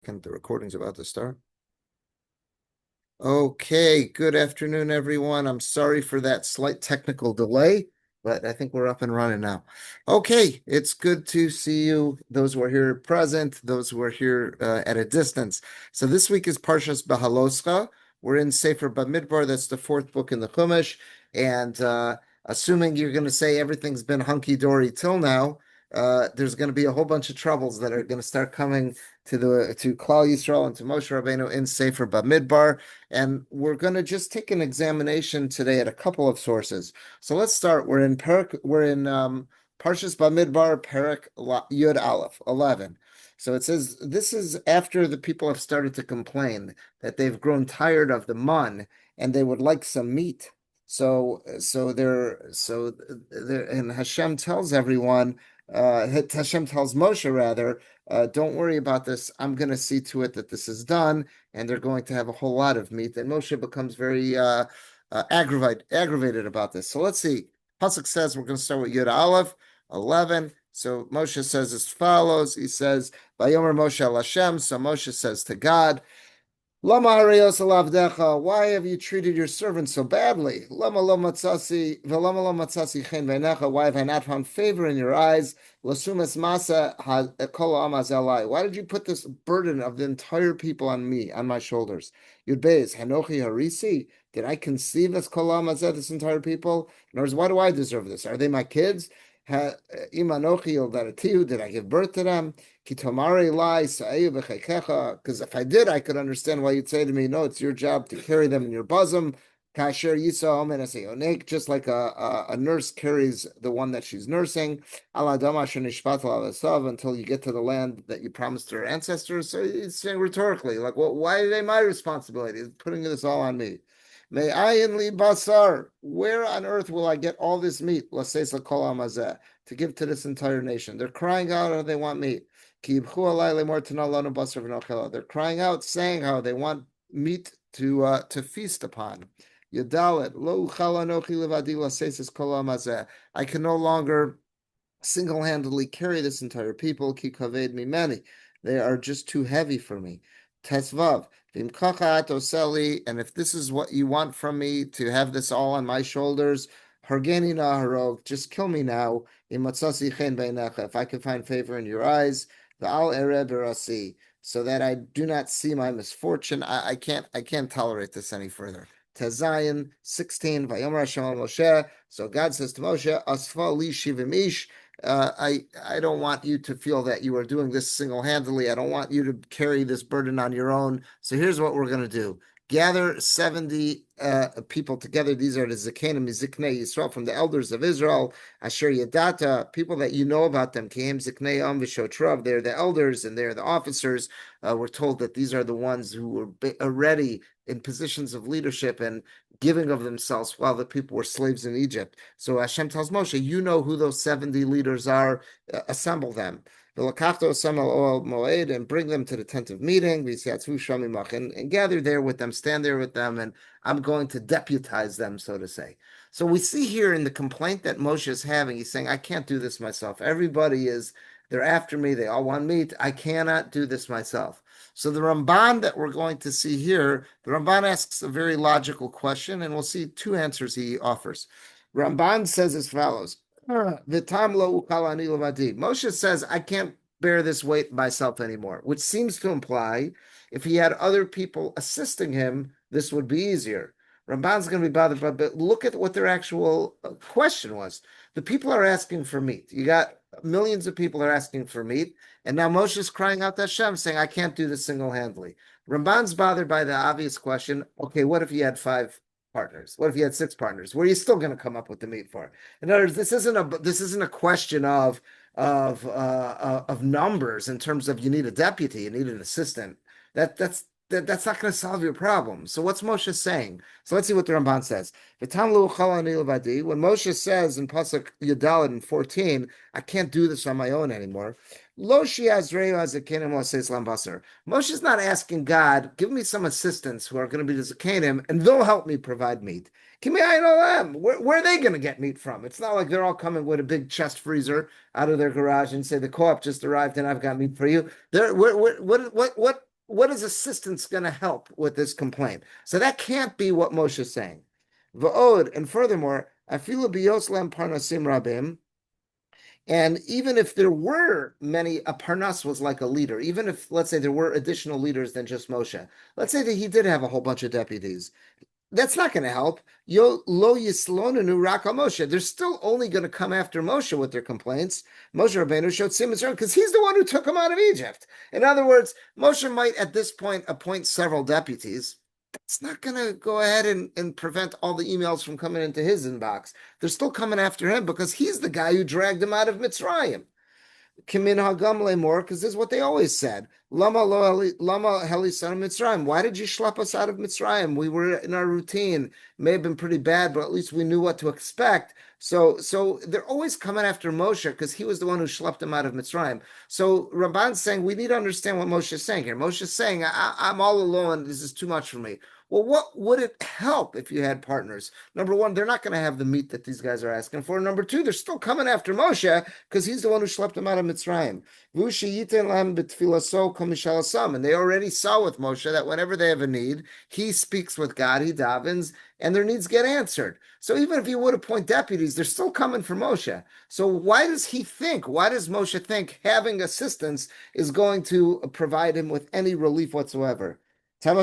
second. The recording's about to start. Okay, good afternoon, everyone. I'm sorry for that slight technical delay, but I think we're up and running now. Okay, it's good to see you, those who are here present, those who are here at a distance. So this week is Parshas Beha'alosecha. We're in Sefer Bamidbar. That's the fourth book in the Chumash. And assuming you're going to say everything's been hunky-dory till now, there's going to be a whole bunch of troubles that are going to start coming to Klal Yisrael and to Moshe Rabbeinu in Sefer Bamidbar. And we're going to just take an examination today at a couple of sources. So let's start. We're in Parshas Bamidbar, Perek Yud Aleph 11. So it says this is after the people have started to complain that they've grown tired of the mun and they would like some meat. So and Hashem tells everyone. Hashem tells Moshe rather, don't worry about this. I'm going to see to it that this is done, and they're going to have a whole lot of meat. And Moshe becomes very aggravated about this. So let's see. Pasuk says we're going to start with Yud Aleph 11. So Moshe says as follows. He says, "Vayomer Moshe al Hashem." So Moshe says to God, Lama harayos alavdecha, why have you treated your servant so badly? Lama lo matzasi chen v'necha, why have I not found favor in your eyes? Lasumas masa kol amaz elai, why did you put this burden of the entire people on me, on my shoulders? Yud beis, hanochi harisi, did I conceive this kol amaz, this entire people? In other words, why do I deserve this? Are they my kids? Did I give birth to them? Because if I did, I could understand why you'd say to me, no, it's your job to carry them in your bosom. Just like a nurse carries the one that she's nursing until you get to the land that you promised to her ancestors. So it's saying rhetorically, like, well, why are they my responsibility? It's putting this all on me. May I li basar. Where on earth will I get all this meat? To give to this entire nation. They're crying out how they want meat. They're crying out, saying how they want meat to feast upon. I can no longer single-handedly carry this entire people. They are just too heavy for me. Tesvav. And if this is what you want from me, to have this all on my shoulders, Hargeni naharov, just kill me now. If I can find favor in your eyes, so that I do not see my misfortune. I can't tolerate this any further. Tezayin 16. Vayomer Hashem al Moshe. So God says to Moshe, Asfa li shivim ish. I don't want you to feel that you are doing this single-handedly. I don't want you to carry this burden on your own. So here's what we're going to do. Gather 70 people together. These are the Zekanim Ziknei Yisrael, from the elders of Israel. Asher Yadata, people that you know about them. Kehem Ziknei Am V'Shotrav. They're the elders and they're the officers. We're told that these are the ones who were already in positions of leadership and giving of themselves while the people were slaves in Egypt. So Hashem tells Moshe, you know who those 70 leaders are. Assemble them. And bring them to the tent of meeting, and gather there with them, stand there with them, and I'm going to deputize them, so to say. So we see here in the complaint that Moshe is having, he's saying, I can't do this myself. They're after me, they all want meat. I cannot do this myself. So the Ramban that we're going to see here, the Ramban asks a very logical question, and we'll see two answers he offers. Ramban says as follows. Moshe says, I can't bear this weight myself anymore, which seems to imply if he had other people assisting him, this would be easier. Ramban's going to be bothered, but look at what their actual question was. The people are asking for meat. You got millions of people are asking for meat, and now Moshe's crying out to Hashem, saying, I can't do this single-handedly. Ramban's bothered by the obvious question, okay, what if you had 5 partners? What if you had 6 partners? Where are you still going to come up with the meat for? In other words, this isn't a question of numbers in terms of you need a deputy, you need an assistant. That's not going to solve your problem. So what's Moshe saying? So let's see what the Ramban says. When Moshe says in Pasuk Yudalad in 14, I can't do this on my own anymore. Moshe's not asking God, give me some assistants who are going to be the Zekanim, and they'll help me provide meat. Where are they going to get meat from? It's not like they're all coming with a big chest freezer out of their garage and say, the co-op just arrived and I've got meat for you. What what is assistance going to help with this complaint? So that can't be what Moshe is saying. Va'od, and furthermore, afilu biyoslam parnasim rabim. And even if there were many, a parnas was like a leader. Even if, let's say, there were additional leaders than just Moshe. Let's say that he did have a whole bunch of deputies. That's not going to help. Yo lo yislonenu rak Moshe. They're still only going to come after Moshe with their complaints. Moshe Rabbeinu showed Mitzrayim because he's the one who took them out of Egypt. In other words, Moshe might at this point appoint several deputies. That's not going to go ahead and prevent all the emails from coming into his inbox. They're still coming after him because he's the guy who dragged them out of Mitzrayim. Kimin hagam lemor, because this is what they always said. Lama helisan Mitzrayim. Why did you schlep us out of Mitzrayim? We were in our routine. May have been pretty bad, but at least we knew what to expect. So they're always coming after Moshe because he was the one who schlepped them out of Mitzrayim. So Ramban's saying we need to understand what Moshe is saying here. Moshe is saying, I'm all alone. This is too much for me. Well, what would it help if you had partners? Number one, they're not going to have the meat that these guys are asking for. Number two, they're still coming after Moshe because he's the one who schlepped them out of Mitzrayim. And they already saw with Moshe that whenever they have a need, he speaks with God, he davens, and their needs get answered. So even if he would appoint deputies, they're still coming for Moshe. So why does Moshe think having assistance is going to provide him with any relief whatsoever? In other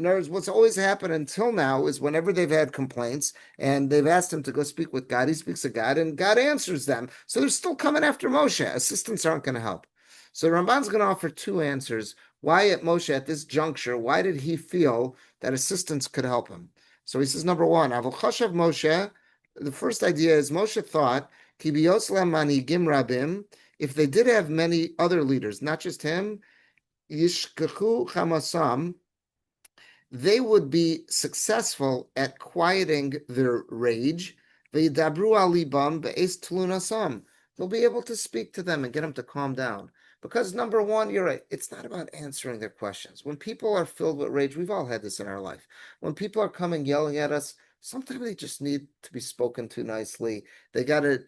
words, what's always happened until now is whenever they've had complaints and they've asked him to go speak with God, he speaks to God and God answers them. So they're still coming after Moshe. Assistants aren't going to help. So Ramban's going to offer two answers. Why at Moshe at this juncture, why did he feel that assistance could help him? So he says, number one, Avol Moshe, the first idea is Moshe thought, Ki biyoslam manigim rabim, if they did have many other leaders, not just him, Yishkachu Chamasam, they would be successful at quieting their rage. V'yidabru alibam be'es tlunasam. They'll be able to speak to them and get them to calm down. Because number one, you're right, it's not about answering their questions. When people are filled with rage, we've all had this in our life. When people are coming yelling at us, sometimes they just need to be spoken to nicely. They got to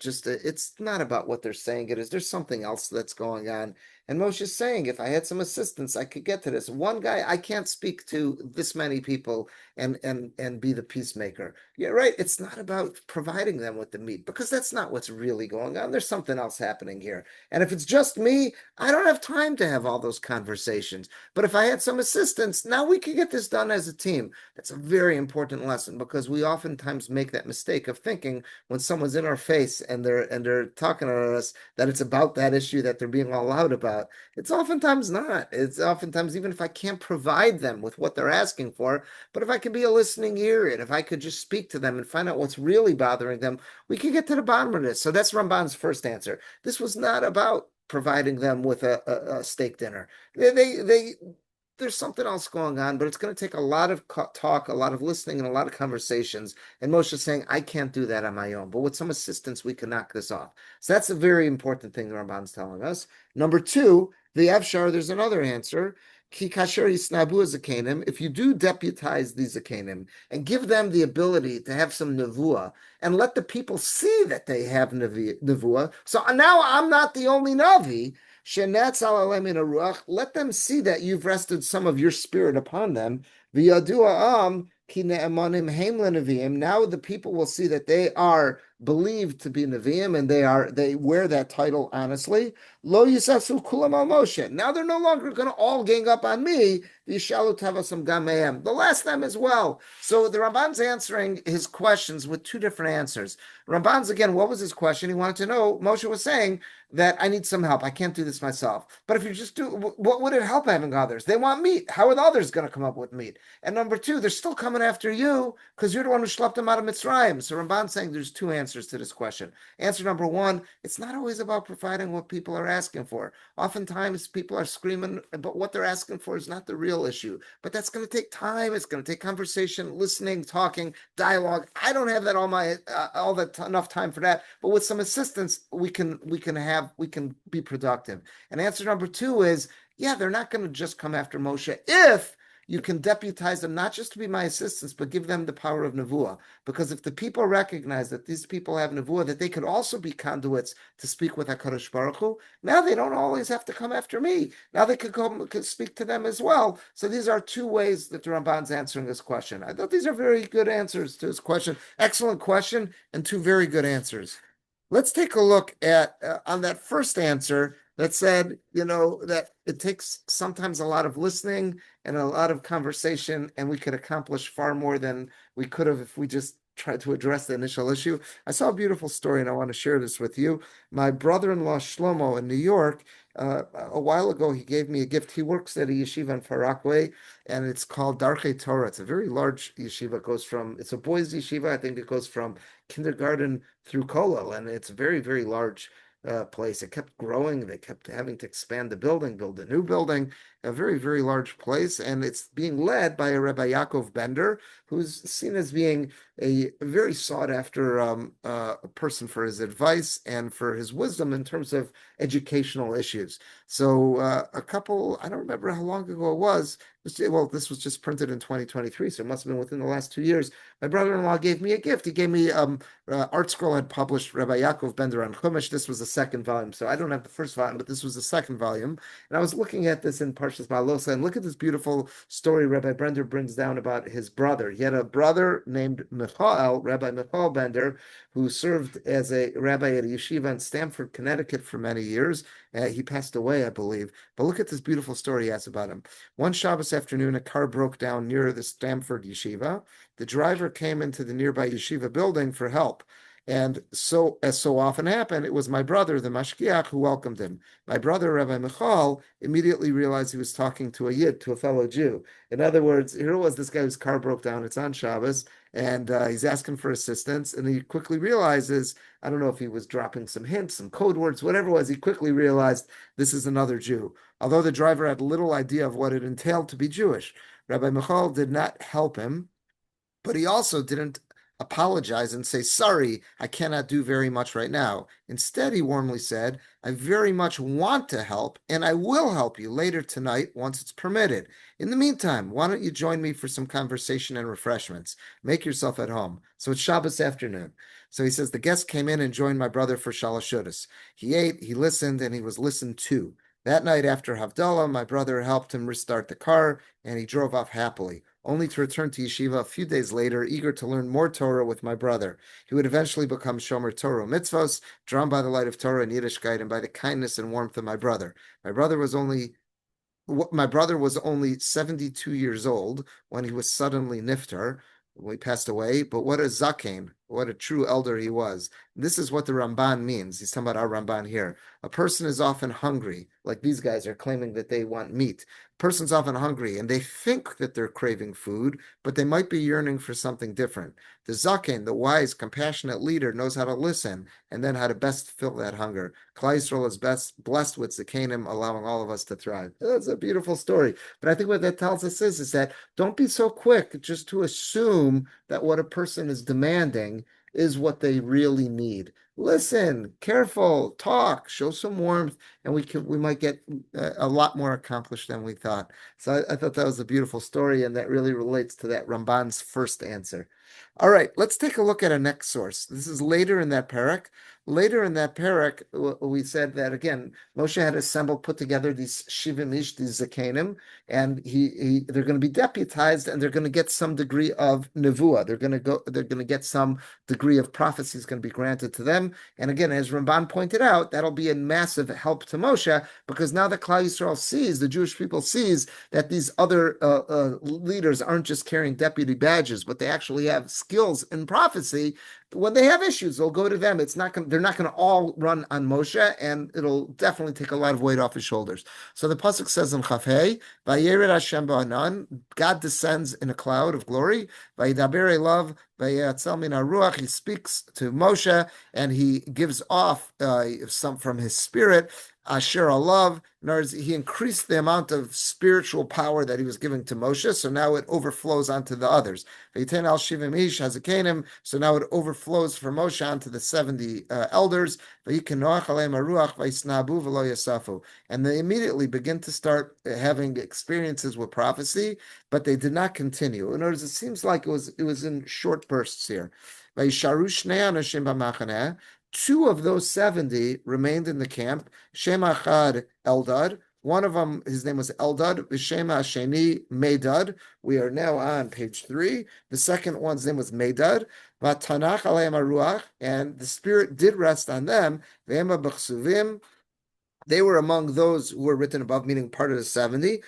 it's not about what they're saying. There's something else that's going on. And Moshe's saying, if I had some assistance, I could get to this. One guy, I can't speak to this many people and be the peacemaker. Yeah, right. It's not about providing them with the meat because that's not what's really going on. There's something else happening here. And if it's just me, I don't have time to have all those conversations. But if I had some assistance, now we can get this done as a team. That's a very important lesson because we oftentimes make that mistake of thinking when someone's in our face and they're talking to us that it's about that issue that they're being all loud about. It's oftentimes not. It's oftentimes, even if I can't provide them with what they're asking for, but if I could be a listening ear and if I could just speak to them and find out what's really bothering them, we can get to the bottom of this. So that's Ramban's first answer. This was not about providing them with a steak dinner. There's something else going on, but it's going to take a lot of talk, a lot of listening, and a lot of conversations. And Moshe's saying, I can't do that on my own, but with some assistance, we can knock this off. So that's a very important thing the Ramban's telling us. Number two, the Avshar, there's another answer. Ki kasher yisnabu zakanim. If you do deputize these zakanim and give them the ability to have some nevuah and let the people see that they have nevuah, so now I'm not the only navi. Let them see that you've rested some of your spirit upon them. Now the people will see that they are believed to be Nevi'im and they wear that title honestly. Lo yisasu kulam al Moshe. Now they're no longer going to all gang up on me. They'll ask them as well. So the Ramban's answering his questions with two different answers. Ramban's, again, what was his question? He wanted to know, Moshe was saying that I need some help. I can't do this myself. But if you just do, what would it help having others? They want meat. How are the others going to come up with meat? And number two, they're still coming after you because you're the one who schlepped them out of Mitzrayim. So Ramban's saying there's two answers to this question. Answer number one, it's not always about providing what people are asking for. Oftentimes people are screaming, but what they're asking for is not the real issue. But that's going to take time. It's going to take conversation, listening, talking, dialogue. I don't have that enough time for that. But with some assistance, we can be productive. And answer number two is, yeah, they're not going to just come after Moshe if you can deputize them not just to be my assistants, but give them the power of nevuah. Because if the people recognize that these people have nevuah, that they could also be conduits to speak with HaKadosh Baruch Hu, now they don't always have to come after me. Now they could speak to them as well. So these are two ways that the Ramban's answering this question. I thought these are very good answers to this question. Excellent question and two very good answers. Let's take a look at on that first answer that said, that it takes sometimes a lot of listening and a lot of conversation, and we could accomplish far more than we could have if we just tried to address the initial issue. I saw a beautiful story, and I want to share this with you. My brother-in-law, Shlomo, in New York, a while ago, he gave me a gift. He works at a yeshiva in Far Rockaway, and it's called Divrei Torah. It's a very large yeshiva. It's a boys' yeshiva. I think it goes from kindergarten through kollel, and it's a very, very large place. It kept growing. They kept having to expand the building, build a new building, a very, very large place. And it's being led by a Rabbi Yaakov Bender, who's seen as being a very sought after person for his advice and for his wisdom in terms of educational issues. So I don't remember how long ago it was. Well, this was just printed in 2023, so it must have been within the last 2 years. My brother-in-law gave me a gift. He gave me Art Scroll had published Rabbi Yaakov Bender on Chumash. This was the second volume, so I don't have the first volume, but this was the second volume. And I was looking at this in Parshas Beha'alosecha, and look at this beautiful story Rabbi Bender brings down about his brother. He had a brother named Rabbi Michael Bender, who served as a rabbi at a yeshiva in Stamford, Connecticut for many years. He passed away, I believe. But look at this beautiful story he has about him. One Shabbos afternoon, a car broke down near the Stamford yeshiva. The driver came into the nearby yeshiva building for help. And so, as so often happened, it was my brother, the mashgiach, who welcomed him. My brother, Rabbi Michal, immediately realized he was talking to a Yid, to a fellow Jew. In other words, here was this guy whose car broke down. It's on Shabbos, and he's asking for assistance. And he quickly realizes, I don't know if he was dropping some hints, some code words, whatever it was, he quickly realized this is another Jew. Although the driver had little idea of what it entailed to be Jewish. Rabbi Michal did not help him, but he also didn't apologize and say, sorry, I cannot do very much right now. Instead, he warmly said, I very much want to help, and I will help you later tonight once it's permitted. In the meantime, why don't you join me for some conversation and refreshments? Make yourself at home. So it's Shabbos afternoon. So he says, the guest came in and joined my brother for Shalosh Shudas. He ate, he listened, and he was listened to. That night after Havdalah, my brother helped him restart the car, and he drove off happily, only to return to yeshiva a few days later, eager to learn more Torah with my brother. He would eventually become Shomer Torah mitzvos, drawn by the light of Torah and Yiddishkeit, and by the kindness and warmth of my brother. My brother was only 72 years old when he was suddenly niftar, when he passed away. But what a zaken, what a true elder he was. This is what the Ramban means. He's talking about our Ramban here. A person is often hungry, like these guys are claiming that they want meat. A person's often hungry, and they think that they're craving food, but they might be yearning for something different. The zaken, the wise, compassionate leader, knows how to listen and then how to best fill that hunger. Klal Yisrael is blessed with zakanim, allowing all of us to thrive. That's a beautiful story. But I think what that tells us is that don't be so quick just to assume that what a person is demanding is what they really need. Listen, careful, talk, show some warmth, and we might get a lot more accomplished than we thought. So I thought that was a beautiful story, and that really relates to that Ramban's first answer. All right, let's take a look at a next source. This is later in that parak. Later in that parak, we said that again, Moshe had assembled, put together these shivim ish, these zakenim, and they're going to be deputized, and they're going to get some degree of nevuah. They're going to get some degree of prophecy is going to be granted to them. And again, as Ramban pointed out, that'll be a massive help to Moshe, because now the Klal Yisrael sees, the Jewish people sees that these other leaders aren't just carrying deputy badges, but they actually have skills in prophecy. When they have issues, they'll go to them. They're not going to all run on Moshe, and it'll definitely take a lot of weight off his shoulders. So the pasuk says in Chafei, "Vayered Hashem ba'anan," God descends in a cloud of glory. Vayidaber elav Vayatzel min haruach. He speaks to Moshe and he gives off some from his spirit. Asher alav. In other words, he increased the amount of spiritual power that he was giving to Moshe, so now it overflows onto the others. Vayiten al shivim ish hazakanim. So now it overflows from Moshe onto the 70 elders. Vayikenoach aleim haruach vayisnabu v'lo yasafu. And they immediately begin to start having experiences with prophecy, but they did not continue. In other words, it seems like it was in short bursts here. Two of those 70 remained in the camp. Shem Achad Eldad. One of them, his name was Eldad. V'Shema Sheni Medad. We are now on page 3. The second one's name was Medad. V'Tanach Aleim Haruach. And the Spirit did rest on them. V'Ema B'Chsuvim. They were among those who were written above, meaning part of the 70.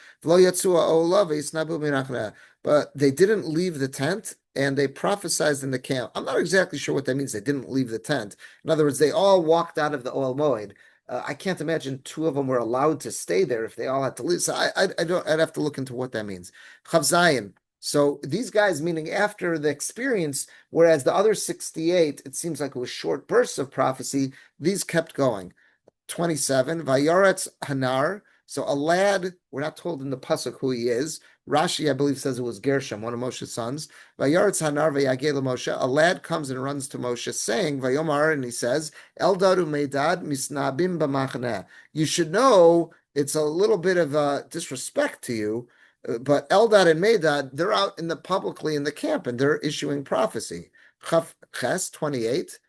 But they didn't leave the tent, and they prophesied in the camp. I'm not exactly sure what that means. They didn't leave the tent. In other words, they all walked out of the Ohel Moed. I can't imagine two of them were allowed to stay there if they all had to leave. So I don't. I'd have to look into what that means. Chav Zayin. So these guys, meaning after the experience, whereas the other 68, it seems like it was short bursts of prophecy. These kept going. 27, Vayaretz Hanar. So a lad, we're not told in the pasuk who he is. Rashi, I believe, says it was Gershom, one of Moshe's sons. Vayaretz Hanar vayageh Moshe. A lad comes and runs to Moshe, saying, Vayomar, and he says, Eldad umeidad misnabim b'machaneh. You should know it's a little bit of a disrespect to you, but Eldad and Meidad, they're out publicly in the camp, and they're issuing prophecy. Ches 28.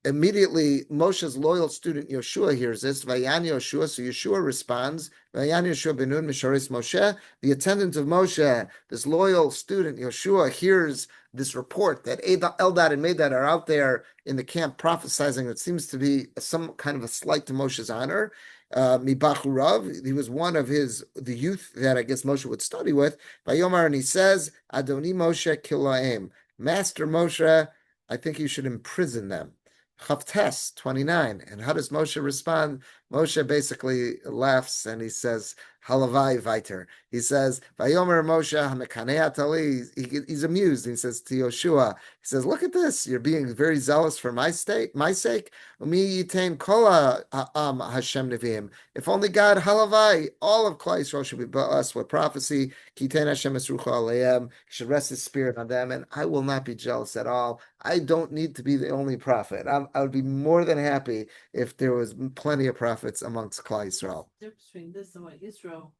Immediately, Moshe's loyal student Yoshua hears this. Vayan Yoshua, so Yoshua responds. Vayan Yoshua benun misharis Moshe. The attendant of Moshe, this loyal student Yoshua, hears this report that Eldad and Medad are out there in the camp prophesying. It seems to be some kind of a slight to Moshe's honor. Mibachurav, he was one of the youth that I guess Moshe would study with. Vayomar, and he says, Adoni Moshe kilaim. Master Moshe, I think you should imprison them. Chavtes 29. And how does Moshe respond? Moshe basically laughs and he says, Halavai Viter. He says, Vayomer Moshe Hamekanei Tali. He's amused. He says to Yoshua, he says, look at this. You're being very zealous for my sake. Umi yitain kola Hashem nevim. If only God Halavai, all of Klal Yisrael should be blessed with prophecy. Kitain Hashem esrucha aleim. He should rest his spirit on them, and I will not be jealous at all. I don't need to be the only prophet. I would be more than happy if there was plenty of prophets amongst Klal Yisrael. The difference between this and what Yisro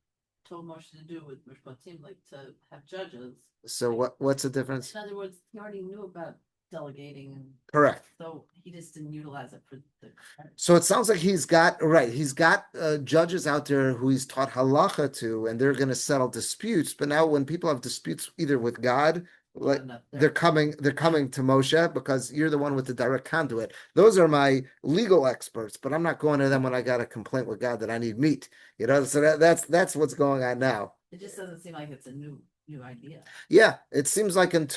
told Moshe to do with Mishpatim, like to have judges. So what's the difference? In other words, he already knew about delegating, and correct. So he just didn't utilize it for the. So it sounds like he's got judges out there who he's taught halacha to, and they're going to settle disputes. But now, when people have disputes either with God, like they're coming to Moshe because you're the one with the direct conduit. Those are my legal experts, but I'm not going to them when I got a complaint with God that I need meat. So that's what's going on now. It just doesn't seem like it's a new idea. Yeah, it seems like it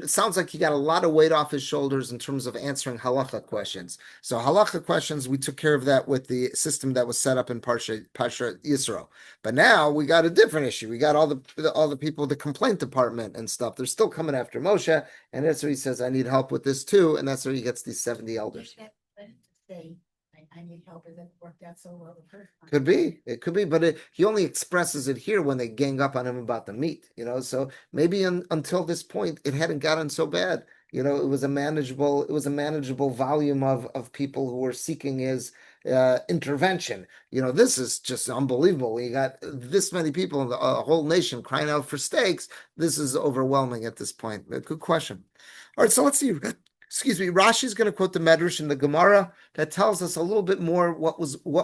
sounds like he got a lot of weight off his shoulders in terms of answering halacha questions. So halacha questions, we took care of that with the system that was set up in Parsha Yisro. But now we got a different issue. We got all the people, the complaint department and stuff. They're still coming after Moshe, and that's where he says, I need help with this too, and that's where he gets these 70 elders. I need help. It worked out so well the first time. It could be, but he only expresses it here when they gang up on him about the meat, so maybe until this point, it hadn't gotten so bad. It was a manageable volume of people who were seeking his intervention. This is just unbelievable. You got this many people, a whole nation crying out for steaks. This is overwhelming at this point. Good question. All right, so let's see. Excuse me, Rashi's going to quote the Medrash in the Gemara that tells us a little bit more what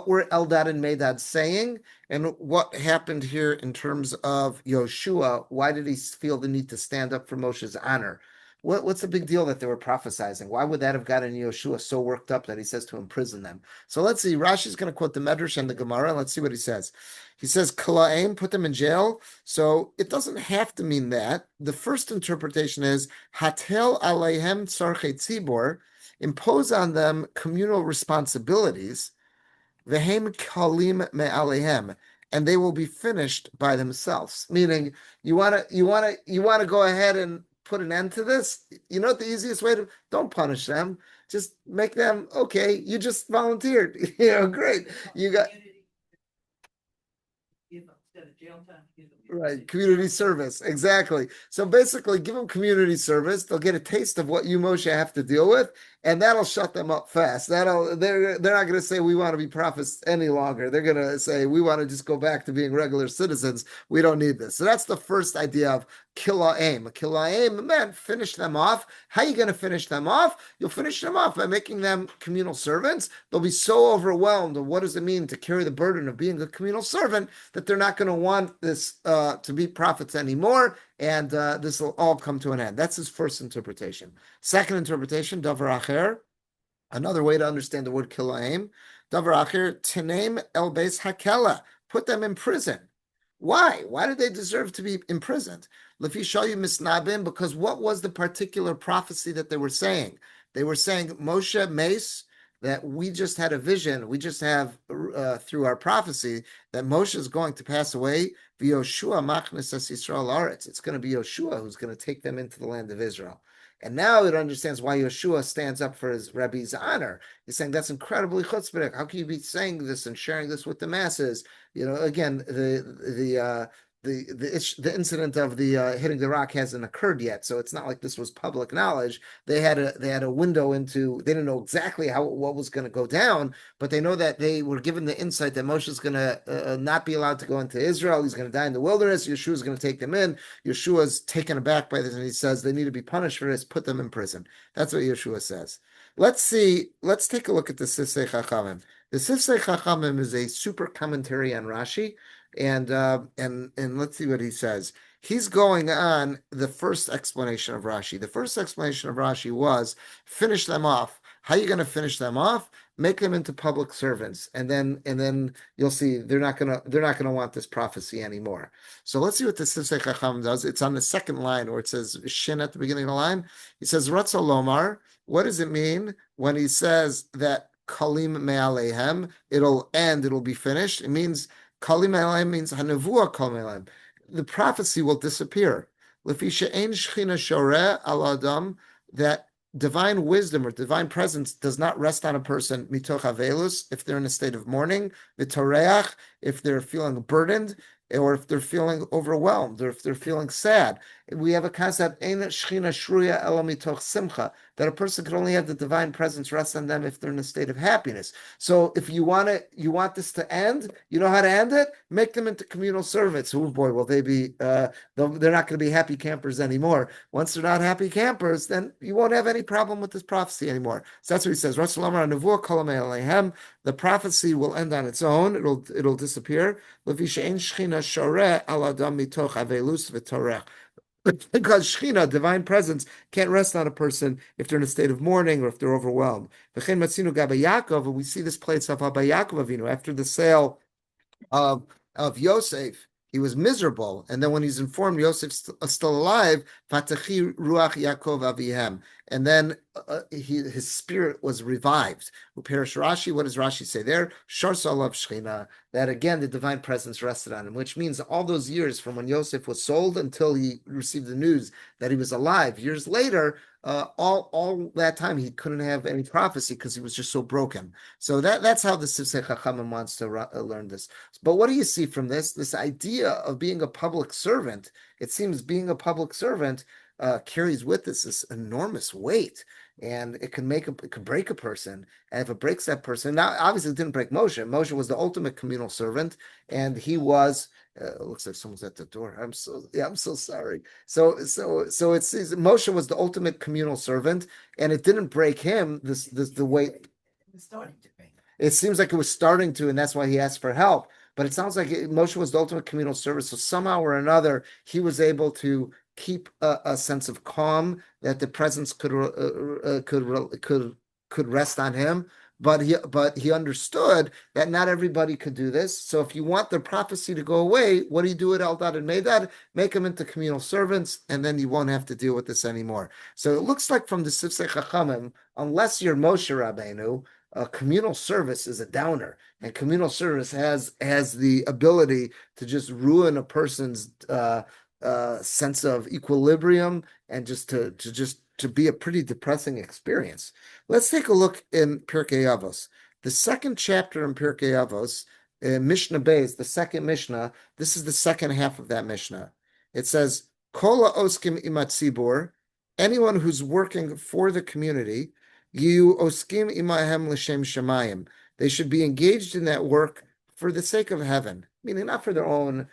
were Eldad and Medad saying and what happened here in terms of Yoshua. Why did he feel the need to stand up for Moshe's honor? What's the big deal that they were prophesizing? Why would that have gotten Yoshua so worked up that he says to imprison them? So let's see. Rashi's going to quote the Medrash and the Gemara. Let's see what he says. He says, Kala'im, put them in jail. So it doesn't have to mean that. The first interpretation is, Hatel aleihem tzarchei tzibor, impose on them communal responsibilities, vehem kalim me'aleihem, and they will be finished by themselves. Meaning, you want to go ahead and put an end to this, you know, the easiest way to, don't punish them. Just make them, okay, you just volunteered. Great. You got, Instead of jail time, give them. right, community service, exactly. So basically, give them community service. They'll get a taste of what you, Moshe, have to deal with, and that'll shut them up fast. They're not going to say we want to be prophets any longer. They're going to say we want to just go back to being regular citizens. We don't need this. So that's the first idea of kila'im. Kila'im meant finish them off. How are you going to finish them off? You'll finish them off by making them communal servants. They'll be so overwhelmed of what does it mean to carry the burden of being a communal servant that they're not going to want this to be prophets anymore, and this will all come to an end. That's his first interpretation. Second interpretation, davar acher, another way to understand the word kilaim, davar acher, tenem el beis hakela, put them in prison. Why? Why did they deserve to be imprisoned? Lefi shayu misnabim, because what was the particular prophecy that they were saying? They were saying, Moshe Mace, that we just had a vision, we just have, through our prophecy, that Moshe is going to pass away. V'Yoshua machnes es Yisrael aretz. It's going to be Yoshua who's going to take them into the land of Israel. And now it understands why Yoshua stands up for his Rabbi's honor. He's saying that's incredibly chutzpah. How can you be saying this and sharing this with the masses? Again, the incident of the hitting the rock hasn't occurred yet, so it's not like this was public knowledge. They had a window into. They didn't know exactly what was going to go down, but they know that they were given the insight that Moshe is going to not be allowed to go into Israel. He's going to die in the wilderness. Yeshua is going to take them in. Yeshua's taken aback by this, and he says they need to be punished for this. Put them in prison. That's what Yeshua says. Let's take a look at the Sifsei Chachamim. The Sifsei Chachamim is a super commentary on Rashi. And let's see what he says. He's going on the first explanation of Rashi. The first explanation of Rashi was finish them off. How are you going to finish them off? Make them into public servants, and then you'll see they're not gonna want this prophecy anymore. So let's see what the Sifsei Chacham does. It's on the second line where it says shin at the beginning of the line. He says Ratzah Lomar. What does it mean when he says that Kalim Me'alehem? It'll end. It'll be finished. It means Kalim Me'alehem means Hanavua Kal Me'alehem. The prophecy will disappear. Lefi she'ein shchina shoreh al adam, that divine wisdom or divine presence does not rest on a person mitoch avelus, if they're in a state of mourning, v'toreach, if they're feeling burdened, or if they're feeling overwhelmed, or if they're feeling sad. We have a concept, ein shchina shruya ela mitoch simcha, that a person can only have the divine presence rest on them if they're in a state of happiness. So if you want this to end, you know how to end it? Make them into communal servants. Oh boy, will they be, they're not going to be happy campers anymore. Once they're not happy campers, then you won't have any problem with this prophecy anymore. So that's what he says. The prophecy will end on its own. It'll disappear. Because Shechina, divine presence, can't rest on a person if they're in a state of mourning or if they're overwhelmed. And we see this play itself out by Yaakov Avinu after the sale of Yosef. He was miserable, and then when he's informed Yosef's still alive, Fatachi Ruach Yaakov Avihem, and then his spirit was revived. Uperish Rashi, what does Rashi say there? Shar Salav Shechina, that again the divine presence rested on him, which means all those years from when Yosef was sold until he received the news that he was alive, years later, all that time he couldn't have any prophecy because he was just so broken. So that's how the Sifsei Chachamim wants to learn this. But what do you see from this? This idea of being a public servant. It seems being a public servant carries with us this enormous weight, and it can break a person. And if it breaks that person, now obviously it didn't break Moshe. Moshe was the ultimate communal servant, and he was. Looks like someone's at the door. I'm so sorry. So it says Moshe was the ultimate communal servant, and it didn't break him. The weight. It was starting to break. It seems like it was starting to, and that's why he asked for help. But it sounds like Moshe was the ultimate communal servant. So somehow or another, he was able to keep a sense of calm, that the presence could rest on him. But he understood that not everybody could do this. So if you want the prophecy to go away, what do you do with Eldad and Medad? Make them into communal servants, and then you won't have to deal with this anymore. So it looks like from the Sifsei Chachamim, unless you're Moshe Rabbeinu, communal service is a downer, and communal service has the ability to just ruin a person's sense of equilibrium and just to be a pretty depressing experience. Let's take a look in Pirkei Avos. The second chapter in Pirkei Avos, Mishnah Beis, the second Mishnah, this is the second half of that Mishnah. It says, Kol oskim imat tzibur, anyone who's working for the community, you oskim imahem l'shem shamayim. They should be engaged in that work for the sake of heaven, meaning not for their own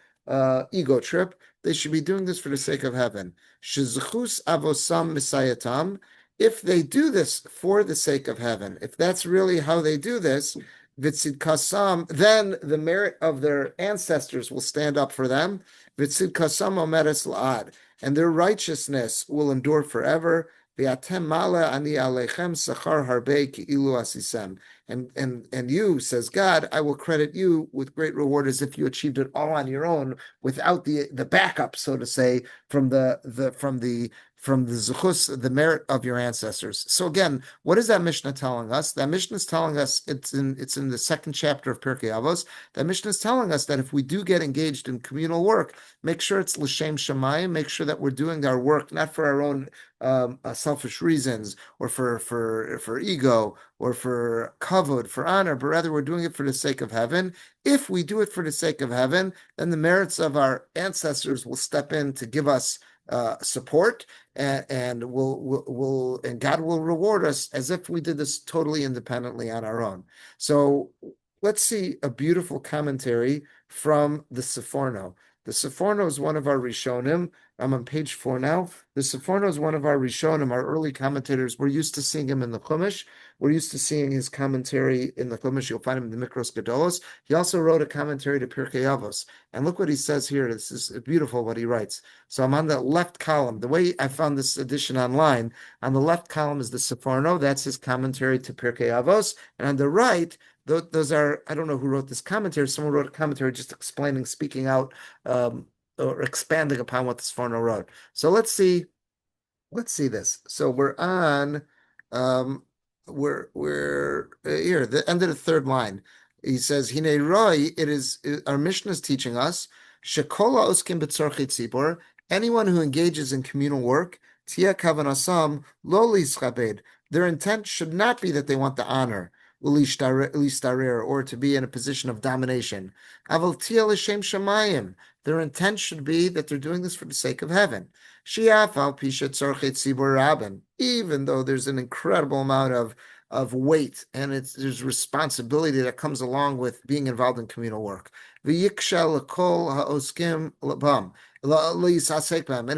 ego trip. They should be doing this for the sake of heaven. Shezchus avosam misayatam. If they do this for the sake of heaven, if that's really how they do this, vitzid kasam, then the merit of their ancestors will stand up for them. Vitzid kasam omeres la'ad, and their righteousness will endure forever. V'atem mala ani alechem sachar harbe ki'ilu asisem. And you, says God, I will credit you with great reward as if you achieved it all on your own without the backup, so to say, from the zuchus, the merit of your ancestors. So again, what is that Mishnah telling us? That Mishnah is telling us, it's in the second chapter of Pirkei Avos. That Mishnah is telling us that if we do get engaged in communal work, make sure it's l'shem shamayim, make sure that we're doing our work not for our own selfish reasons or for ego or for kavod, for honor, but rather we're doing it for the sake of heaven. If we do it for the sake of heaven, then the merits of our ancestors will step in to give us support, and God will reward us as if we did this totally independently on our own. So let's see a beautiful commentary from the Seforno. The Seforno is one of our Rishonim. I'm on page 4 now. The Seforno is one of our Rishonim, our early commentators. We're used to seeing him in the Chumash. We're used to seeing his commentary in the Chumash. You'll find him in the Mikros Gedolos. He also wrote a commentary to Pirkei Avos. And look what he says here. This is beautiful what he writes. So I'm on the left column. The way I found this edition online, on the left column is the Seforno. That's his commentary to Pirkei Avos. And on the right, those are, I don't know who wrote this commentary. Someone wrote a commentary just explaining, speaking out, or expanding upon what the Seforno wrote. So let's see this. So we're on, we're here, the end of the third line. He says, Hine roi, our Mishnah is teaching us, shekola oskim b'tzorchei tzibor, anyone who engages in communal work, tia kavanasam lo lischabed, their intent should not be that they want the honor, or to be in a position of domination. Aval tia l'shem shamayim, their intent should be that they're doing this for the sake of heaven. Even though there's an incredible amount of weight and there's responsibility that comes along with being involved in communal work. And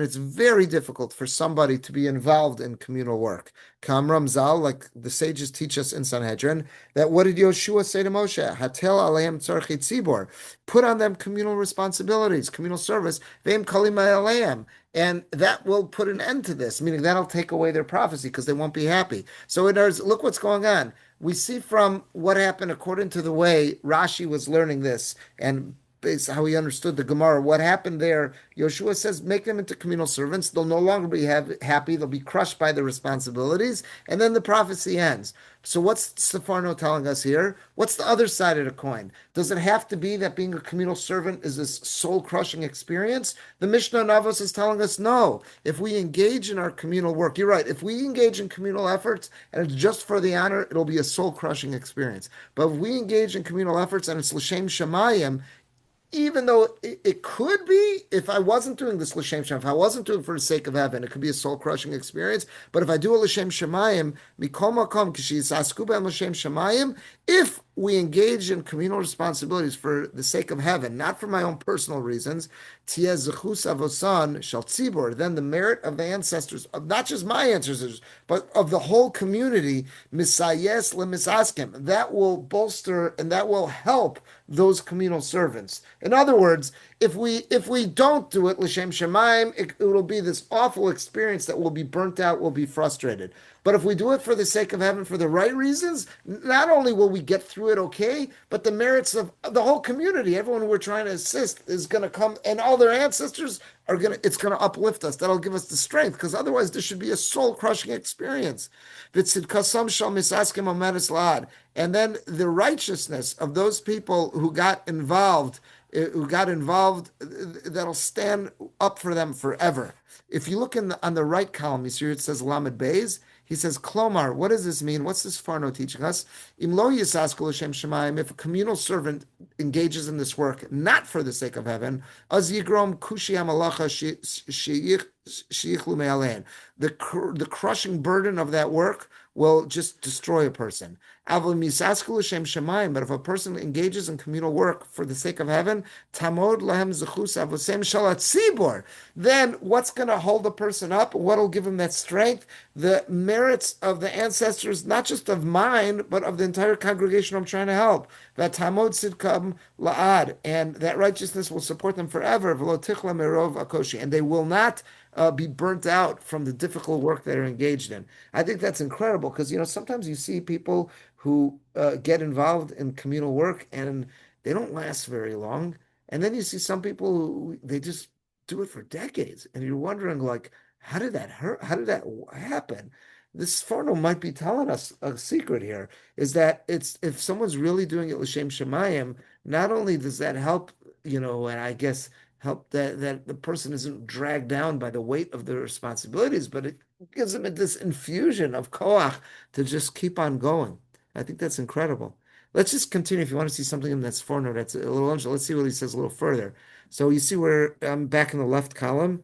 it's very difficult for somebody to be involved in communal work. Kamram Zal, like the sages teach us in Sanhedrin, that what did Yoshua say to Moshe? Hatel aleim tzarchei tzibor. Put on them communal responsibilities, communal service. Ve'im kalim aleim. And that will put an end to this, meaning that'll take away their prophecy because they won't be happy. So look what's going on. We see from what happened according to the way Rashi was learning this and based how he understood the Gemara, what happened there, Yoshua says, make them into communal servants. They'll no longer be happy. They'll be crushed by the responsibilities. And then the prophecy ends. So what's Seforno telling us here? What's the other side of the coin? Does it have to be that being a communal servant is this soul-crushing experience? The Mishnah Navos is telling us no. If we engage in our communal work, you're right, if we engage in communal efforts and it's just for the honor, it'll be a soul-crushing experience. But if we engage in communal efforts and it's l'shem shamayim, even though it could be, if I wasn't doing this l'shem shamayim, if I wasn't doing it for the sake of heaven, it could be a soul-crushing experience. But if I do a l'shem shamayim, mikol makom k'shiyisasku b'hem l'shem shamayim, if we engage in communal responsibilities for the sake of heaven, not for my own personal reasons, then the merit of the ancestors, of not just my ancestors, but of the whole community, that will bolster and that will help those communal servants. In other words, if we don't do it, l'shem shamayim, it will be this awful experience that will be burnt out, will be frustrated. But if we do it for the sake of heaven, for the right reasons, not only will we get through it okay, but the merits of the whole community, everyone we're trying to assist, is going to come, and all their ancestors it's going to uplift us. That'll give us the strength, because otherwise this should be a soul-crushing experience. And then the righteousness of those people who got involved, that'll stand up for them forever. If you look on the right column, you see it says Lamed Beis. He says, Klomar, what does this mean? What's this Farno teaching us? Im lo yisasku l'shem shemayim, if a communal servant engages in this work not for the sake of heaven, az yigrom kushi hamalacha sheyichlu me'alein. The crushing burden of that work will just destroy a person. But if a person engages in communal work for the sake of heaven, tamod lahem zechus avosem shalat tzibor, then what's going to hold the person up? What will give him that strength? The merits of the ancestors, not just of mine, but of the entire congregation I'm trying to help. That tamod sidkam laad, and that righteousness will support them forever. V'lo tichla merov akoshi, and they will not be burnt out from the difficult work they're engaged in. I think that's incredible because, sometimes you see people who get involved in communal work and they don't last very long. And then you see some people who they just do it for decades. And you're wondering, like, how did that hurt? How did that happen? This Forno might be telling us a secret here, is that it's if someone's really doing it l'shem shemayim, not only does that help, and I guess help that the person isn't dragged down by the weight of their responsibilities, but it gives them this infusion of koach to just keep on going. I think that's incredible. Let's just continue. If you want to see something in that Forno that's a little unusual, let's see what he says a little further. So you see where I'm back in the left column.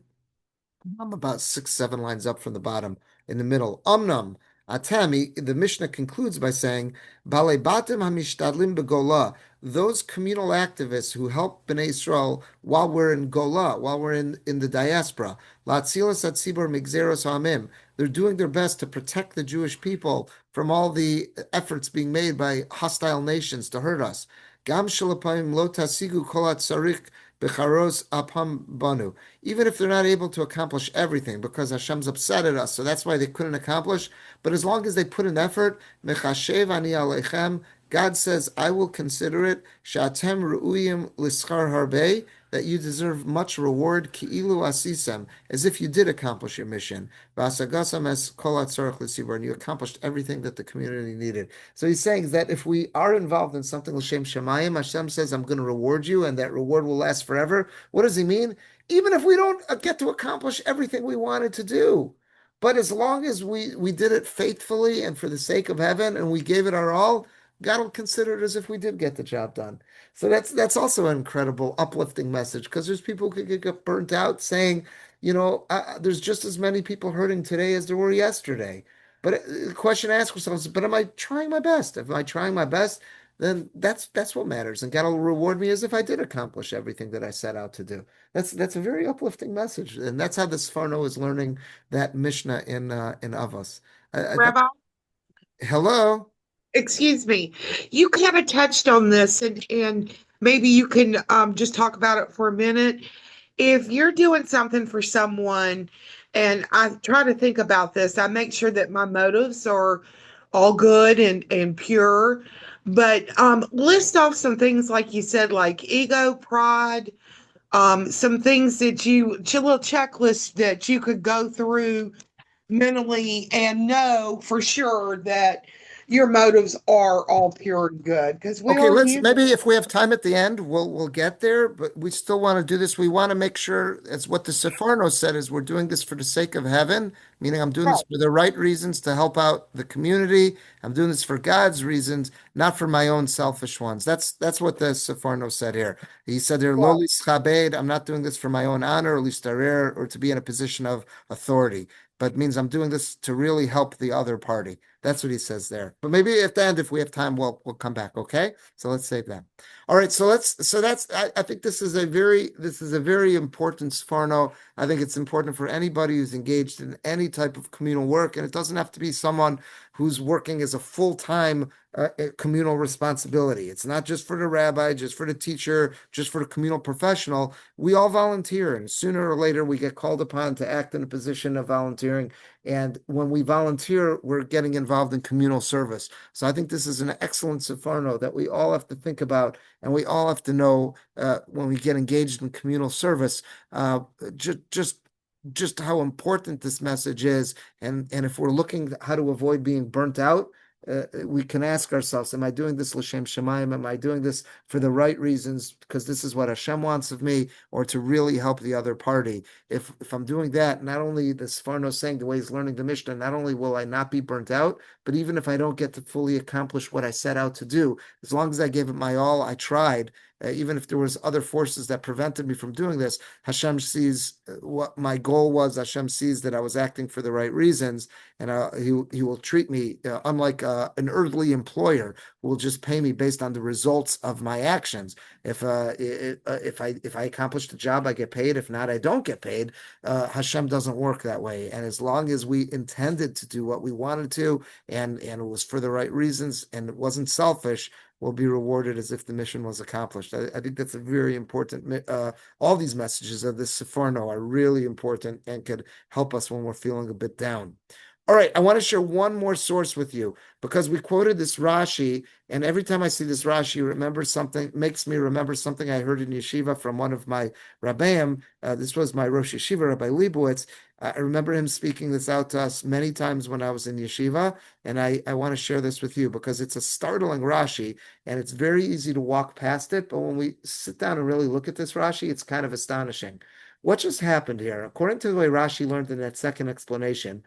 I'm about 6-7 lines up from the bottom in the middle. Omnam. Atami, the Mishnah concludes by saying, Balei batim hamishtadlim begola, those communal activists who help Bnei Israel while we're in Gola, while we're in the diaspora, Latzilas atzibor migzeros hamim, they're doing their best to protect the Jewish people from all the efforts being made by hostile nations to hurt us. Gam shalapayim lo tasigu kolat sarich becharos apam banu. Even if they're not able to accomplish everything because Hashem's upset at us, so that's why they couldn't accomplish. But as long as they put in effort, mechashev ani aleichem, God says, I will consider it, Shatem ru'uyim lischar harbe, that you deserve much reward, ki'ilu asisem, as if you did accomplish your mission. V'asagasam es kol hatzorach l'sibur, and you accomplished everything that the community needed. So he's saying that if we are involved in something l'shem shemayim, Hashem says, I'm going to reward you, and that reward will last forever. What does he mean? Even if we don't get to accomplish everything we wanted to do. But as long as we did it faithfully and for the sake of heaven, and we gave it our all, God will consider it as if we did get the job done. So that's also an incredible, uplifting message, because there's people who could get burnt out saying, there's just as many people hurting today as there were yesterday. But the question to ask ourselves, but am I trying my best? If I'm trying my best, then that's what matters. And God will reward me as if I did accomplish everything that I set out to do. That's a very uplifting message. And that's how the Sforno is learning that Mishnah in Avos. Rabbi, Hello? excuse me. You kind of touched on this, and maybe you can just talk about it for a minute. If you're doing something for someone, and I try to think about this, I make sure that my motives are all good and pure. But list off some things like you said, like ego, pride, some things that a little checklist that you could go through mentally and know for sure that your motives are all pure and good, because we Okay, are let's human. maybe if we have time at the end, we'll get there, but we still want to do this. We want to make sure, as what the Sefarno said, is we're doing this for the sake of heaven, meaning I'm doing this for the right reasons to help out the community. I'm doing this for God's reasons, not for my own selfish ones. That's what the Sefarno said here. He said there, Right. Loli schabed, I'm not doing this for my own honor, or listarer, or to be in a position of authority, but means I'm doing this to really help the other party. That's what he says there. But maybe at the end, if we have time, we'll come back. Okay, so let's save that. All right, so I think this is a very important Sforno. I think it's important for anybody who's engaged in any type of communal work, and it doesn't have to be someone who's working as a full-time communal responsibility. It's not just for the rabbi, just for the teacher, just for the communal professional. We all volunteer, and sooner or later we get called upon to act in a position of volunteering. And when we volunteer, we're getting involved in communal service. So I think this is an excellent Sefarno that we all have to think about, and we all have to know when we get engaged in communal service, just how important this message is. And if we're looking how to avoid being burnt out, we can ask ourselves, am I doing this l'shem shamayim? Am I doing this for the right reasons because this is what Hashem wants of me, or to really help the other party? If I'm doing that, not only the Sforno saying the way he's learning the Mishnah, not only will I not be burnt out, but even if I don't get to fully accomplish what I set out to do, as long as I gave it my all, I tried. Even if there was other forces that prevented me from doing this, Hashem sees what my goal was. Hashem sees that I was acting for the right reasons, and he will treat me unlike an earthly employer who will just pay me based on the results of my actions. If I accomplish the job, I get paid. If not, I don't get paid. Hashem doesn't work that way. And as long as we intended to do what we wanted to, and it was for the right reasons, and it wasn't selfish, will be rewarded as if the mission was accomplished. I think that's a very important. All these messages of this Seforno are really important and could help us when we're feeling a bit down. All right, I want to share one more source with you because we quoted this Rashi, and every time I see this Rashi, makes me remember something I heard in yeshiva from one of my Rabbeim. This was my Rosh Yeshiva, Rabbi Leibowitz. I remember him speaking this out to us many times when I was in yeshiva, and I want to share this with you because it's a startling Rashi, and it's very easy to walk past it, but when we sit down and really look at this Rashi, it's kind of astonishing. What just happened here? According to the way Rashi learned in that second explanation,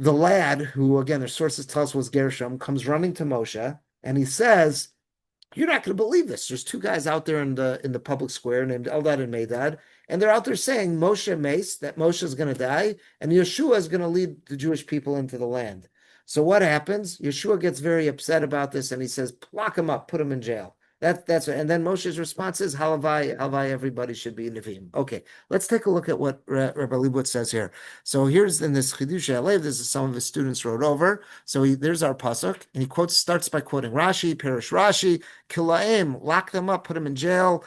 the lad, who again, their sources tell us was Gershom, comes running to Moshe, and he says, "You're not going to believe this. There's two guys out there in the public square named Eldad and Medad, and they're out there saying Moshe mace, that Moshe is going to die, and Yeshua is going to lead the Jewish people into the land." So what happens? Yeshua gets very upset about this, and he says, "Lock him up, put him in jail." That's and then Moshe's response is, "Halavai, everybody should be Nevi'im." Okay, let's take a look at what Rabbi Leibowitz says here. So here's in this Chidush Alev, this is some of his students wrote over. So there's our pasuk, and he starts by quoting Rashi, Perish Rashi, Kilaim, lock them up, put them in jail.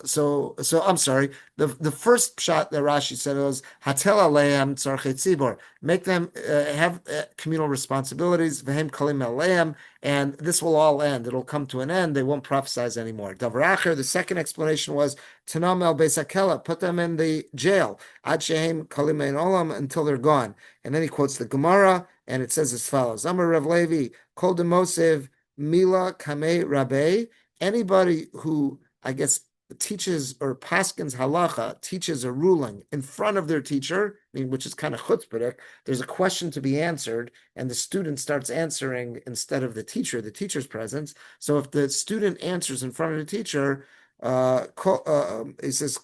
So I'm sorry. The first shot that Rashi said was Hatel aleim tzarchei tzibor, make them have communal responsibilities. V'hem kalim aleim, and this will all end. It'll come to an end. They won't prophesize anymore. Davar acher. The second explanation was Tanam el beis hakela, put them in the jail. Ad shehem kalim ein olam, until they're gone. And then he quotes the Gemara, and it says as follows: Amar Rav Levi, kol demosev mila kamei rabbe. Anybody who, I guess, teaches or paskins halacha, teaches a ruling in front of their teacher, which is kind of chutzpah. There's a question to be answered, and the student starts answering instead of the teacher's presence. So if the student answers in front of the teacher, he says,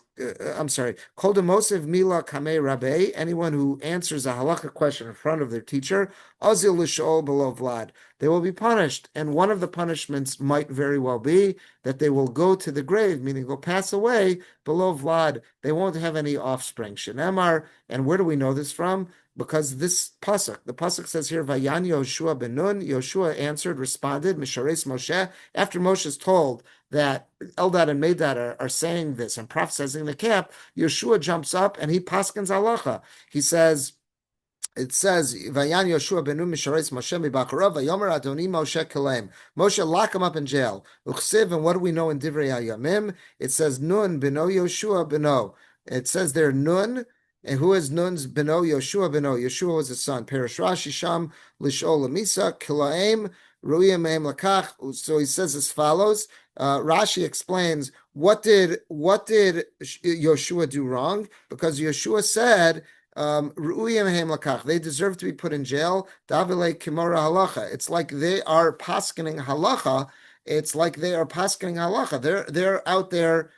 I'm sorry, Kol demosev mila kamei rabbe, anyone who answers a halacha question in front of their teacher, azil l'shol below vlad, they will be punished. And one of the punishments might very well be that they will go to the grave, meaning they'll pass away below vlad. They won't have any offspring. Shenemar, and where do we know this from? Because the pasuk says here, Vayan Yoshua ben Nun, Yoshua answered, responded, Mishares Moshe, after Moshe is told that Eldad and Medad are saying this and prophesizing the camp, Yeshua jumps up and he paskins halacha. It says, Vayan Yoshua ben Nun Mishares Moshe mibacharav, Vayomer Adoni Moshe Kalem. Moshe, lock him up in jail. Uchsiv, and what do we know in Divrei Hayamim? It says, Nun beno Yoshua beno. It says there, Nun. And who is Nun's beno? Yoshua beno. Yeshua was his son. Perish Rashi Sham Lishol Lamisa Kilaim Ruiyam Mehem Lakach. So he says as follows. Rashi explains what did Yoshua do wrong? Because Yoshua said Ruiyam Mehem Lakach. They deserve to be put in jail. Davile Kimora Halacha. It's like they are paskening halacha. They're out there.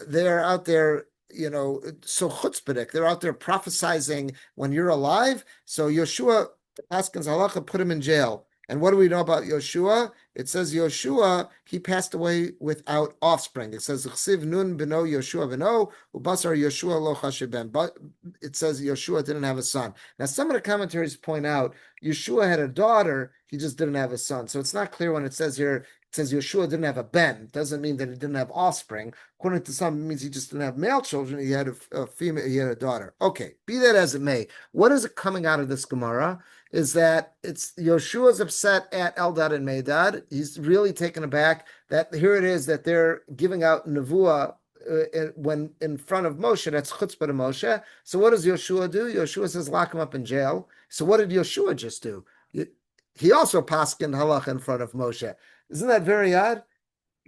They're out there. So chutzpahdik, they're out there prophesizing when you're alive. So Yoshua, paskins halacha, put him in jail. And what do we know about Yoshua? It says Yoshua, he passed away without offspring. It says Chsiv nun beno Yoshua beno ubasar Yoshua lo chasheben. But it says Yoshua didn't have a son. Now some of the commentaries point out Yoshua had a daughter, he just didn't have a son. So it's not clear when it says here. It says Yeshua didn't have a ben. It doesn't mean that he didn't have offspring. According to some, it means he just didn't have male children. He had a female. He had a daughter. Okay, be that as it may. What is coming out of this Gemara is that it's Yeshua's upset at Eldad and Medad. He's really taken aback that here it is that they're giving out nevuah when in front of Moshe. That's chutzpah to Moshe. So what does Yeshua do? Yeshua says lock him up in jail. So what did Yeshua just do? he also paskined halacha in front of Moshe. Isn't that very odd?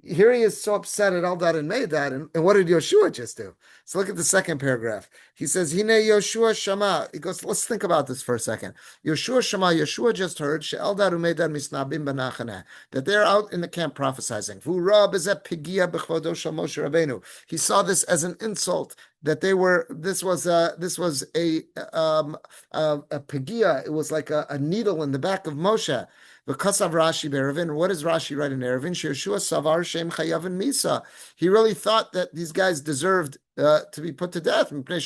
Here he is so upset at Eldad and Medad, and what did Yoshua just do? So look at the second paragraph. He says, Hine Yoshua Shama. He goes, let's think about this for a second. Yoshua Shama, Yoshua just heard, She'eldad Medad Misnabim Benachane, that they're out in the camp prophesying. V'urab is a pigia b'chvodo shel Moshe Rabbeinu. He saw this as an insult, that they were, this was a pigia, it was like a needle in the back of Moshe. Because of Rashi Berevin, what does Rashi write in Erevin? Yeshua Savar Shem Chayavin Misa. He really thought that these guys deserved to be put to death because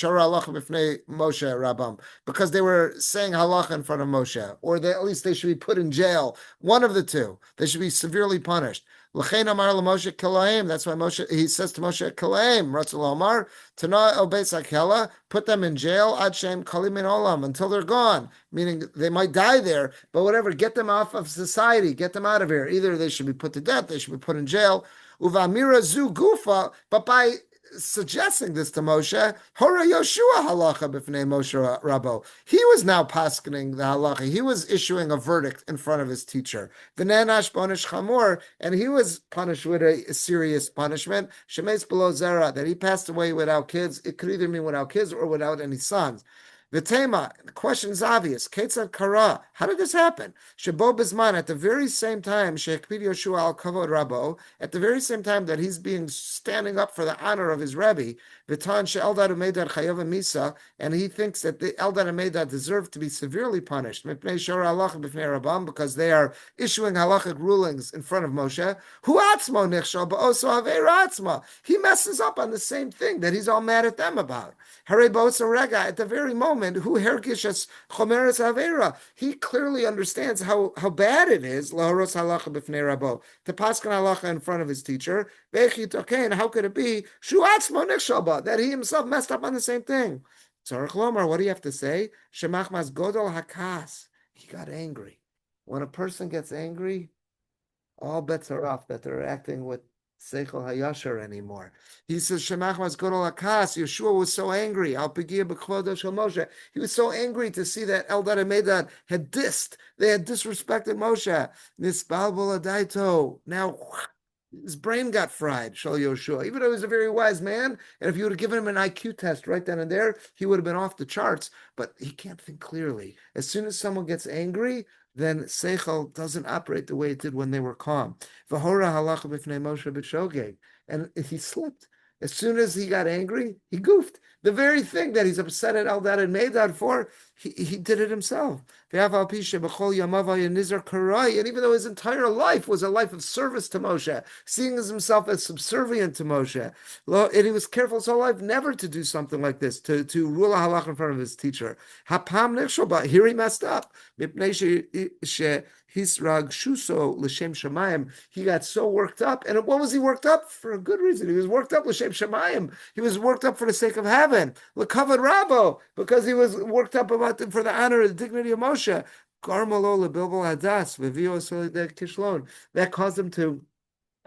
they were saying halacha in front of Moshe, or at least they should be put in jail. One of the two. They should be severely punished. L'chein amar l'Moshe kilaim. That's why Moshe, he says to Moshe, kilaim, Ratzul Omar, Tana el beis hakela, put them in jail, ad shem kalim min olam, until they're gone, meaning they might die there, but whatever, get them off of society, get them out of here. Either they should be put to death, they should be put in jail. Uvamira zu gufa, but by suggesting this to Moshe, Hora Yoshua halacha b'fnei Moshe Rabbo. He was now paskening the halacha. He was issuing a verdict in front of his teacher. V'nenash bonish chamor, and he was punished with a serious punishment. Shemes below zera, that he passed away without kids. It could either mean without kids or without any sons. The tema, the question is obvious. Ketzad kara, how did this happen? Shebo bizman, at the very same time, Shekpid Yoshua al kavod Rabbo, at the very same time that he's standing up for the honor of his Rebbe, Vitan she'eldad u'meidad chayav misa, and he thinks that the eldad and meidad deserve to be severely punished, mipnei shor halacha b'fnei Rabbam, because they are issuing halachic rulings in front of Moshe. Hu atzmo nichshal ba'oso aveira atzma. He messes up on the same thing that he's all mad at them about. Hare ba'oso rega, at the very moment, hu hergishes chomeres aveira. He clearly understands how bad it is laharos halacha b'fnei Rabbo, to paskin halacha in front of his teacher. And how could it be shu atzmo nichshal, that he himself messed up on the same thing? Tzarech lomar, what do you have to say? Shemach mas godol hakas. He got angry. When a person gets angry, all bets are off that they're acting with seichel hayashar anymore. He says, Shemach mas godol hakas. Yeshua was so angry. Al pigia b'kvodo shel Moshe. He was so angry to see that Eldad and Medad had they had disrespected Moshe. Nisbal boladaito. Now, his brain got fried, Shal Yoshua. Even though he was a very wise man, and if you would have given him an IQ test right then and there, he would have been off the charts. But he can't think clearly. As soon as someone gets angry, then Seichel doesn't operate the way it did when they were calm. V'hora halacha b'fnei Moshe b'shogeg. And he slipped. As soon as he got angry, he goofed. The very thing that he's upset at Eldad and Medad for, he did it himself. And even though his entire life was a life of service to Moshe, seeing himself as subservient to Moshe, and he was careful his whole life never to do something like this, to rule a halach in front of his teacher. But here he messed up. Hisrag Shuso L'Shem Shemayim. He got so worked up. And what was he worked up? For a good reason. He was worked up L'Shem Shemayim. He was worked up for the sake of heaven. L'Kavod Rabbo, because he was worked up for the honor and the dignity of Moshe. Garmalo L'Bilbal Hadas, V'vio Solidek Kishlon. That caused him to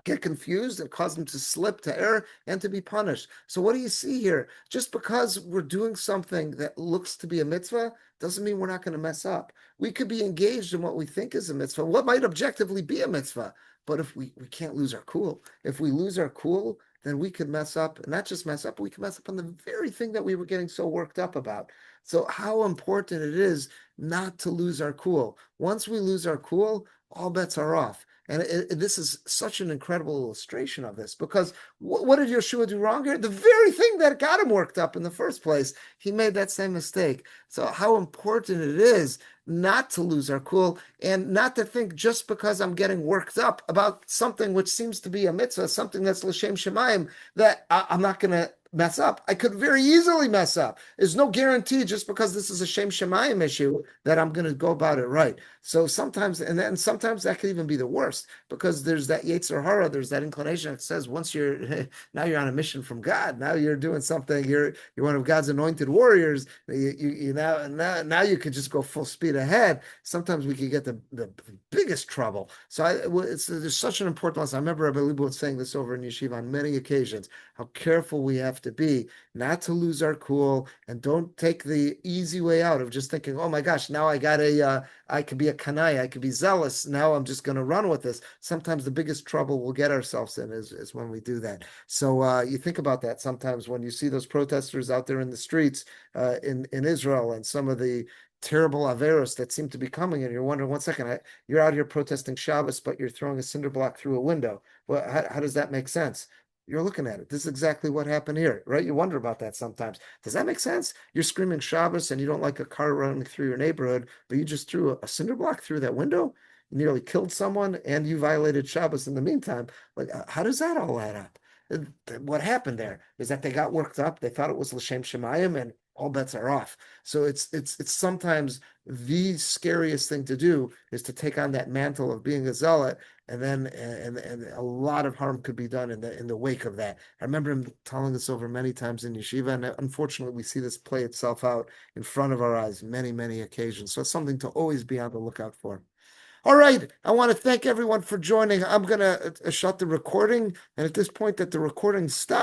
get confused and cause him to slip, to err, and to be punished. So what do you see here? Just because we're doing something that looks to be a mitzvah doesn't mean we're not going to mess up. We could be engaged in what we think is a mitzvah, what might objectively be a mitzvah, but if we can't lose our cool. If we lose our cool, then we could mess up, and not just mess up, but we can mess up on the very thing that we were getting so worked up about. So how important it is not to lose our cool. Once we lose our cool, all bets are off. And this is such an incredible illustration of this, because what did Yeshua do wrong here? The very thing that got him worked up in the first place, he made that same mistake. So how important it is not to lose our cool, and not to think just because I'm getting worked up about something which seems to be a mitzvah, something that's l'shem shemayim, that I'm not going to mess up. I could very easily mess up. There's no guarantee just because this is a Shem Shemayim issue that I'm going to go about it right. So sometimes, and sometimes that could even be the worst, because there's that Yetzer Hara, there's that inclination that says once now you're on a mission from God, now you're doing something, you're one of God's anointed warriors, now you can just go full speed ahead. Sometimes we could get the biggest trouble. So there's such an important lesson. I remember Rabbi was saying this over in Yeshiva on many occasions, how careful we have have to be not to lose our cool, and don't take the easy way out of just thinking, oh my gosh, now I could be a kanai, I could be zealous. Now I'm just going to run with this. Sometimes the biggest trouble we'll get ourselves in is when we do that. So you think about that sometimes when you see those protesters out there in the streets in Israel, and some of the terrible averos that seem to be coming, and you're wondering, 1 second, you're out here protesting Shabbos, but you're throwing a cinder block through a window. Well, how does that make sense? You're looking at it. This is exactly what happened here, right? You wonder about that sometimes. Does that make sense? You're screaming Shabbos and you don't like a car running through your neighborhood, but you just threw a cinder block through that window? You nearly killed someone and you violated Shabbos in the meantime. Like, how does that all add up? What happened there is that they got worked up. They thought it was L'Shem Shemayim, and all bets are off. So it's sometimes the scariest thing to do is to take on that mantle of being a zealot, and then and a lot of harm could be done in the wake of that. I remember him telling this over many times in yeshiva, and unfortunately we see this play itself out in front of our eyes many occasions. So it's something to always be on the lookout for. All right, I want to thank everyone for joining. I'm going to shut the recording, and at this point that the recording stops.